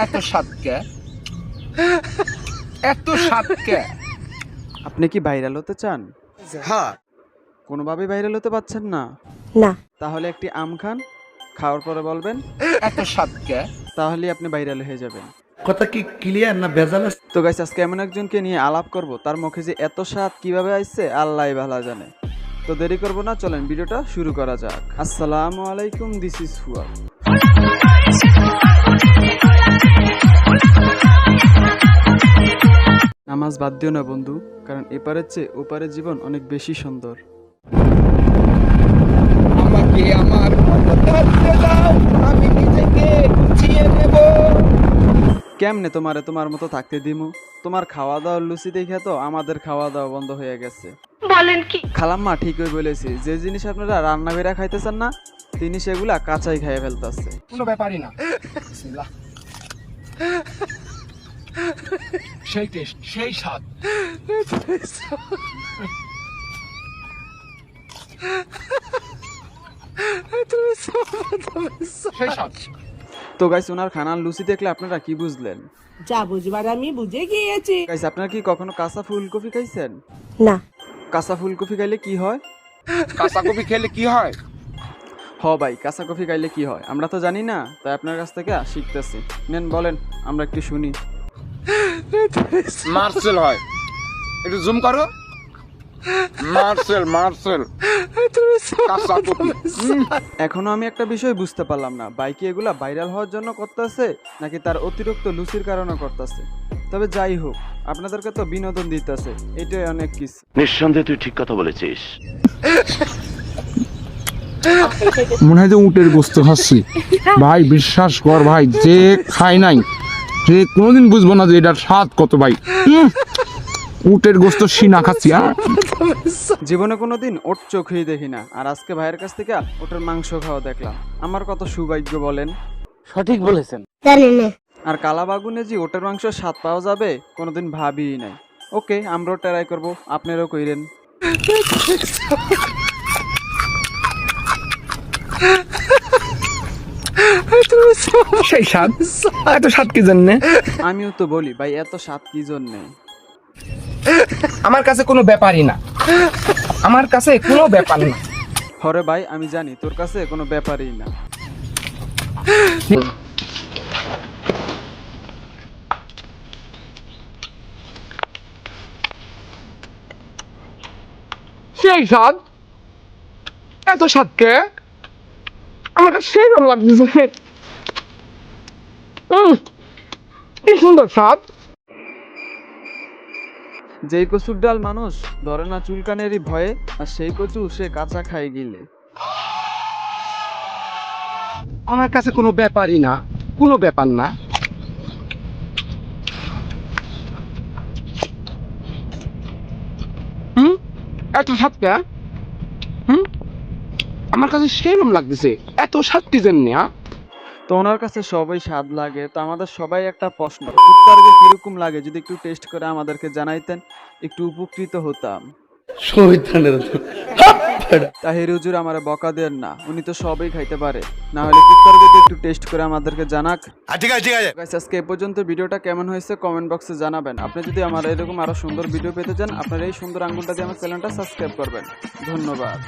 এত স্বাদ কে? এত স্বাদ কে? আপনি কি ভাইরাল হতে চান? হ্যাঁ। কোনোভাবেই ভাইরাল হতে পারছেন না? না। তাহলে একটি আম খান, খাওয়ার পরে বলবেন এত স্বাদ কে? তাহলেই আপনি ভাইরাল হয়ে যাবেন। কথা কি ক্লিয়ার না ভেজাল আছে? তো গাইস, আজকে এমন একজনকে নিয়ে আলাপ করব, তার মুখে যে এত স্বাদ কিভাবে আসছে আল্লাহই ভালো জানে। তো দেরি করব না, চলেন ভিডিওটা শুরু করা যাক। আসসালামু আলাইকুম, দিস ইজ ফুয়াদ। নামাজ বাদ দিও না বন্ধু, কারণ এপারের চেয়ে ওপারের জীবন অনেক বেশি সুন্দর। আমাকে আমার মতো থাকতে দাও, আমি নিজেকে গুছিয়ে নেব। কেমনে তোমার মতো থাকতে দিমু? তোমার খাওয়া দাওয়ার লুচি দেখে তো আমাদের খাওয়া দাওয়া বন্ধ হয়ে গেছে। বলেন কি? খালাম্মা ঠিকই বলেছে, যে জিনিস আপনারা রান্না করে খাইতেছেন না, তিনি সেগুলা কাঁচাই খাইয়ে ফেলতেছে। কোনো ব্যাপারই না। বিসমিল্লাহ। সেই টেস্ট, সেই স্বাদ। সেই স্বাদ। তো গাইস, ওনার খানার লুচি দেখলে আপনারা কি বুঝলেন? যা বুঝবার আমি বুঝে গিয়েছি। গাইস, আপনারা কি কখনো কাঁচা ফুলকপি খাইছেন? না। কাঁচা ফুলকপি খাইলে কি হয়? কাঁচা কপি খেলে কি হয়? ভাই, কাঁচা কফি খাইলে কি হয় আমরা তো জানি না, তাই আপনার কাছ থেকে শিখতেছি। নেন বলেন, আমরা একটু শুনি। মার্সেল হয়। একটু জুম করো। মার্সেল কাঁচা কপি। এখনো আমি একটা বিষয় বুঝতে পারলাম না, বাইকে এগুলা ভাইরাল হওয়ার জন্য করতেছে নাকি তার অতিরিক্ত লুচির কারণে করতেছে। তবে যাই হোক, আপনাদেরকে তো বিনোদন দিতেছে, এটাই অনেক কিছু। নিঃসন্দেহে তুই ঠিক কথা বলেছিস। মনে হয় যে উটের গোস্ত খাচ্ছি ভাই, বিশ্বাস কর ভাই, যে খায় নাই সে কোনোদিন বুঝবো না যে এটার স্বাদ কত ভাই। উটের গোস্ত সিনা খাচ্ছি। জীবনে কোনোদিন ওট চোখেই দেখি না, আর আজকে ভাইয়ের কাছ থেকে ওটার মাংস খাওয়া দেখলাম। আমার কত সৌভাগ্য বলেন। সঠিক বলেছেন। জানি না। আর কালাবাগুনে যে ওটার মাংস স্বাদ পাওয়া যাবে কোনোদিন ভাবিই নাই। ওকে, আমরাও ট্রাই করবো, আপনারাও কইরেন। সেই স্বাদ, এত স্বাদ কি জন্যে? আমিও তো বলি ভাই, এত স্বাদ কি জন্যে? আমার কাছে কোনো ব্যাপারই না। আমার কাছে কোনো ব্যাপার না। হরে ভাই, আমি জানি তোর কাছে কোনো ব্যাপারই না। সেই স্বাদ, এত স্বাদ কে? আমার কাছে সেই ভালো লাগতেছে। কি সুন্দর স্বাদ। যেই কচুর ডাল মানুষ ধরে না চুলকানেরই ভয়ে, আর সেই কচু সে কাঁচা খাই গিলে। আমার কাছে কোনো ব্যাপারই না, কোনো ব্যাপার না। এত স্বাদ কে? আমার কাছে সেরকম লাগতেছে। এত স্বাদ কি জন্য? তো ওনার কাছে সবাই স্বাদ লাগে, তো আমাদের সবাই একটা প্রশ্ন, কুত্তারকে কিরকম লাগে যদি একটু টেস্ট করে আমাদেরকে জানাইতেন, একটু উপকৃত হতাম। তাহির হুজুর আমারে বকা দেন না, উনি তো সবই খাইতে পারে, না হলে কুত্তারকে একটু টেস্ট করে আমাদেরকে জানাক। ঠিক আছে গাইস, আজকে এ পর্যন্ত ভিডিওটা কেমন হয়েছে কমেন্ট বক্সে জানাবেন। আপনি যদি আমার এরকম আরো সুন্দর ভিডিও পেতে চান, আপনার এই সুন্দর আঙ্গুলটা দিয়ে আমার চ্যানেলটা সাবস্ক্রাইব করবেন। ধন্যবাদ।